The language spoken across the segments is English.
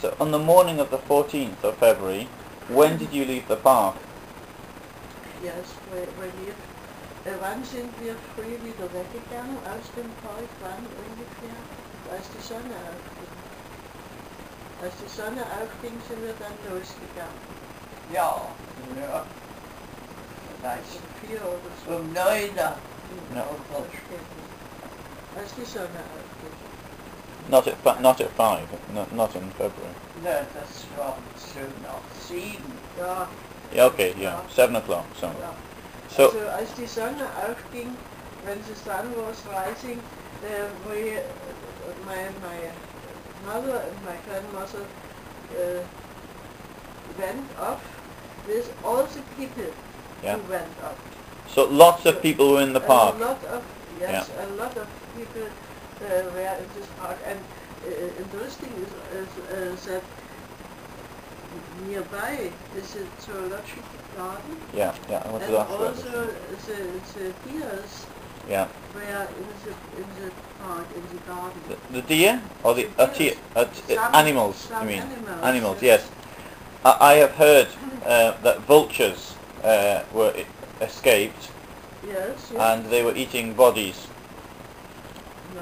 So on the morning of the 14th of February, when did you leave the park? Yes, wann sind wir früh wieder weggegangen aus dem Park? Wann ungefähr? Als die Sonne aufging. Als die Sonne aufging, sind wir dann losgegangen. Ja, ja. Um 4 oder so. Um 9. No. Oder später. Als die Sonne aufging. Not at 5, not in February. No, das war so nach 7. Ja. Yeah, okay, yeah, 7 o'clock, so. Ja. So, Also als die Sonne aufging, when the sun was rising, my mother and my grandmother went off with all the people yeah. who went off. So lots of people were in the park. A lot of people were in this park, and interesting is that nearby is a zoological garden. Yeah, I went to And that also the deers Yeah. were in the park, in the garden. The deer? Or the Some- animals, some you mean? animals, Yes. I have heard that vultures were escaped Yes, and they were eating bodies. No.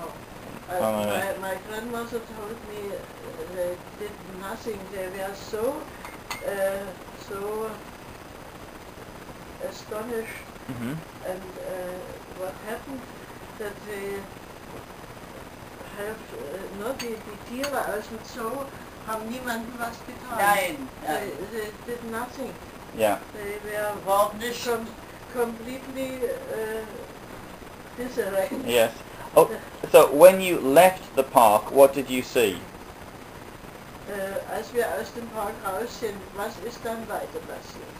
Oh, no. My grandmother told me they did nothing. They were so astonished. Mm-hmm. And what happened that they have die Tiere aus dem Zoo haben niemandem was getan. Nein, They did nothing. Yeah. They were war nicht completely disarranged. Yes. Oh, so when you left the park, what did you see? Als wir aus dem Park raus sind, was ist dann weiter passiert?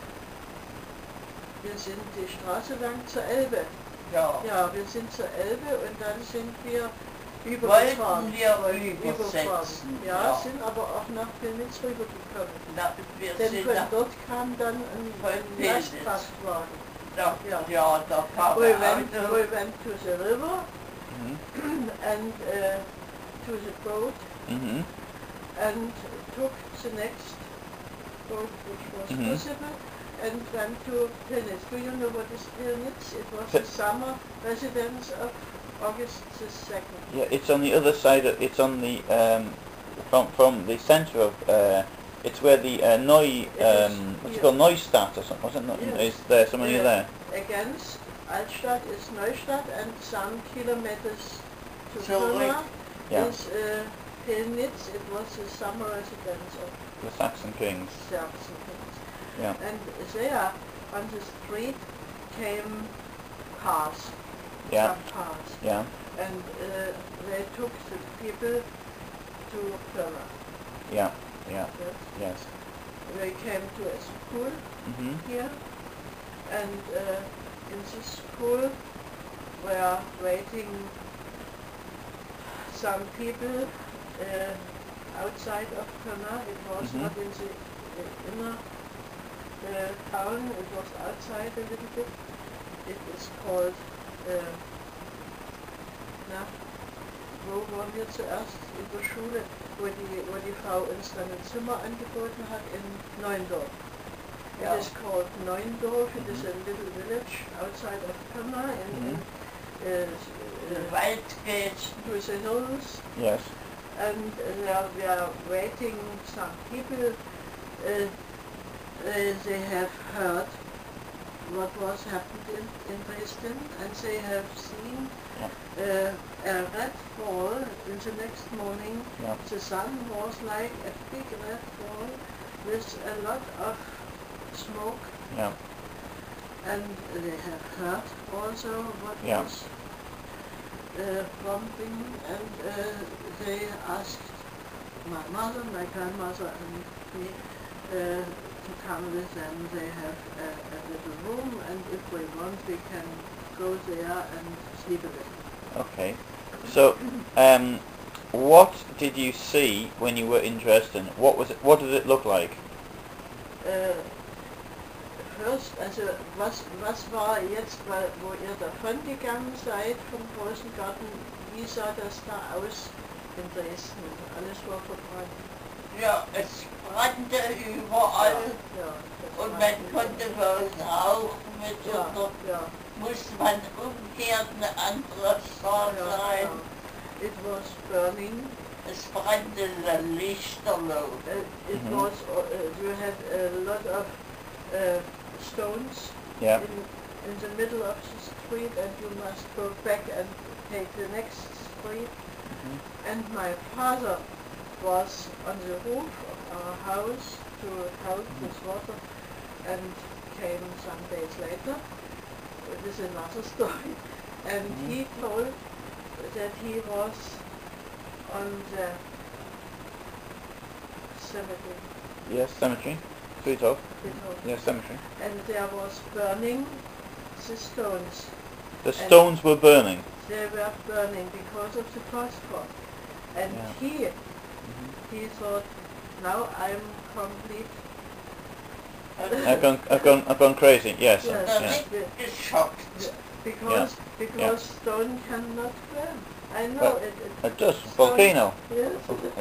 Wir sind die Straße lang zur Elbe. Ja. Ja, wir sind zur Elbe und dann sind wir Wollten wir übergefahren. übersetzen. Ja, sind aber auch nach Pirnitz rübergekommen. Wir Denn sind von nach dort kam dann ein Pirnitz. Lastkraftwagen. Ja, da kam We ein Auto. went to the river Mm-hmm. and to the boat Mm-hmm. and took the next boat which was Mhm. possible and went to Pirnitz. Do you know what is Pirnitz? It was the summer residence of August the 2nd. Yeah, it's on the other side. It's on the from the centre of. It's where the what's it called, Neustadt or something, wasn't it? Yes. Is there somebody there? Against Altstadt is Neustadt and some kilometers to Zurück. Pirna Yeah. is Pirnitz. It was the summer residence of The Saxon Kings. Saxon kings. Yeah. And there on the street came cars, Yeah. some cars, Yeah. and they took the people to Pirna. Yeah. Yeah. Yes. Yes. They came to a school Mm-hmm. here, and in this school were waiting some people outside of Pirna. It was Mhm. not in the inner town, it was outside a little bit. It is called, wo waren wir zuerst? In der Schule, wo die Frau uns dann ein Zimmer angeboten hat in Neundorf. Ja. It is called Neundorf. It is a little village outside of Pirna in Der Wald geht. to the hills, Yes. and we are waiting some people. They have heard what was happened in Dresden, and they have seen a red ball in the next morning. Yeah. The sun was like a big red ball with a lot of smoke, Yeah. and they have heard also what Yeah. was bumping, and they asked my mother, my grandmother, and me to come with them. They have a little room, and if we want, we can go there and sleep a bit. Okay. So, what did you see when you were in Dresden? What was it? What did it look like? First, also was war jetzt, wo ihr davon gegangen seid vom großen Garten, wie sah das da aus in Dresden? Alles war verbrannt. Ja, es brannte überall Ja, das und war man nicht konnte so. bloß rauchen mit Ja, und ja. musste man umgekehrt eine andere Straße rein. It was burning. Es brannte lichterloh. It was. You had a lot of stones Yeah. in the middle of the street, and you must go back and take the next street. And my father was on the roof of our house to help with water, and came some days later. This is another story. And he told that he was on the cemetery. Yes, cemetery. Street of. Yes, cemetery. And there was burning the stones. The stones were burning. They were burning because of the phosphor. And Yeah. he thought, now I'm complete. I've gone crazy. Yes. Yes. Yeah. It's shocked. Because stone cannot burn. I know Well, It does. Volcano. Yes.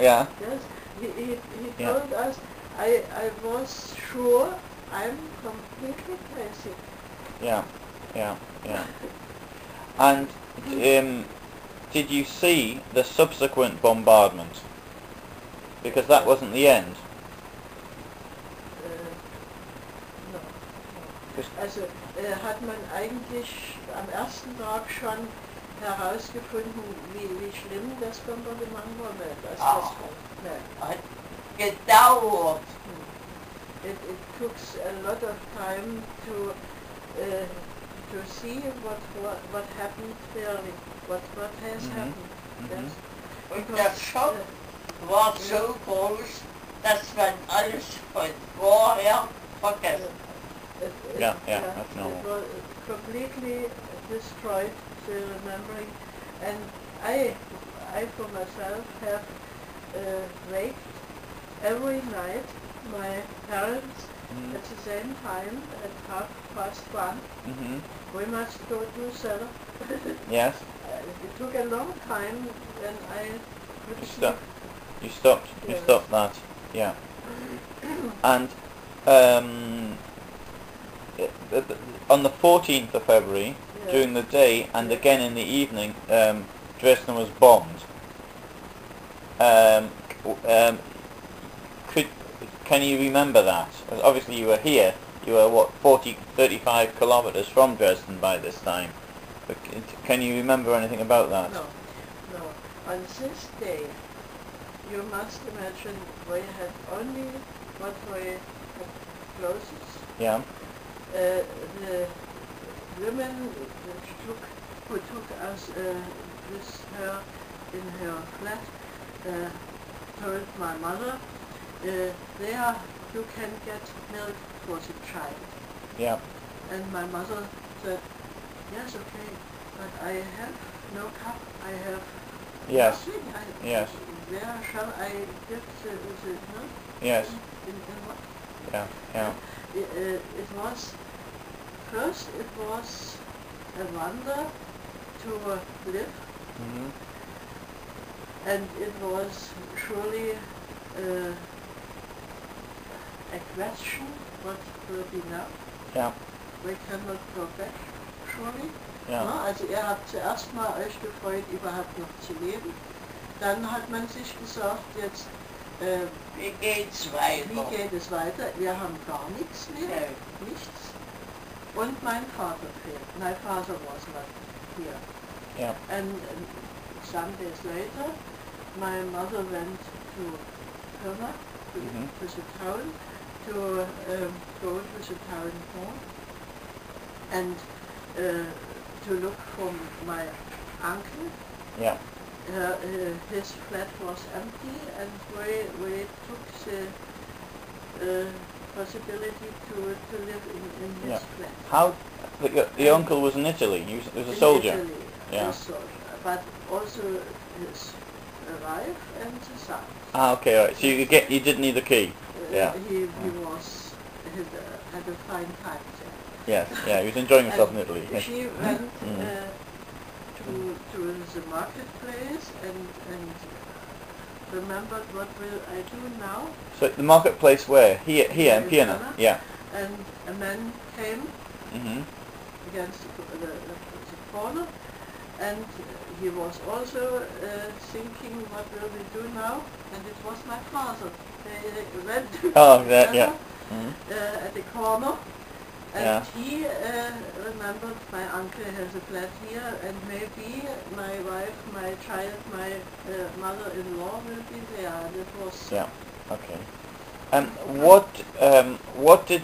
Yeah. Yes. He Yeah. told us, I was sure I'm completely crazy. Yeah. Yeah. Yeah. And did you see the subsequent bombardment? Because that wasn't the end. No. Just- Also hat man eigentlich am ersten Tag schon herausgefunden, wie schlimm das Bombardement war? Nein. Hat gedauert. It took a lot of time to see what happened really, what has happened. Yes. Und der Schock war so groß, dass man alles von vorher vergessen. Yeah, that's normal. It was completely destroyed, the remembering, and I for myself have waked every night my parents at the same time at 1:30. We must go to cellar. Yes. It took a long time when I could You sleep. stopped. You stopped. You Yes. stopped that. Yeah. And on the 14th of February, Yes. during the day and Yes. again in the evening, Dresden was bombed. Can you remember that? Obviously you were here. You were, what, 35 kilometers from Dresden by this time. But can you remember anything about that? No. On this day, you must imagine we had only what we had clothes. Yeah. The women who took us with her in her flat told my mother, there you can get milk for the child. Yeah. And my mother said, yes, okay, but I have no cup, I have Yes. nothing. Yes. Where shall I get the milk? Yes. In what? Yeah. Yeah. It was a wonder to live, and it was surely a question what will be now. Yeah. We cannot go back, surely. Yeah. Na, also ihr habt zuerst mal euch gefreut, überhaupt noch zu leben. Dann hat man sich gesagt, jetzt Wie geht's weiter? wie geht es weiter? Wir haben gar nichts mehr, nichts. Und mein Vater fehlt. My father was not here. Yeah. And some days later, my mother went to Pirna, to the town, to go to the town hall, and to look for my uncle. Yeah. His flat was empty, and we took the possibility to live in his Yeah. flat. How? The uncle was in Italy. He was a soldier. In Italy, Yeah. a soldier, but also his wife and the son. Ah, okay, all right. So you didn't need a key. Yeah. He had a fine time there. Yes. Yeah. He was enjoying himself in Italy. Yes. She went to the marketplace and remembered what will I do now. So the marketplace where? Here in Pirna. Yeah. And a man came Mhm. against the corner, and he was also thinking, what will we do now? And it was my father. They went Oh, together that, yeah. Mhm. at the corner, and Yeah. he remembered my uncle has a flat here, and maybe my wife, my child, my mother-in-law will be there. And it was Yeah. Okay. And what did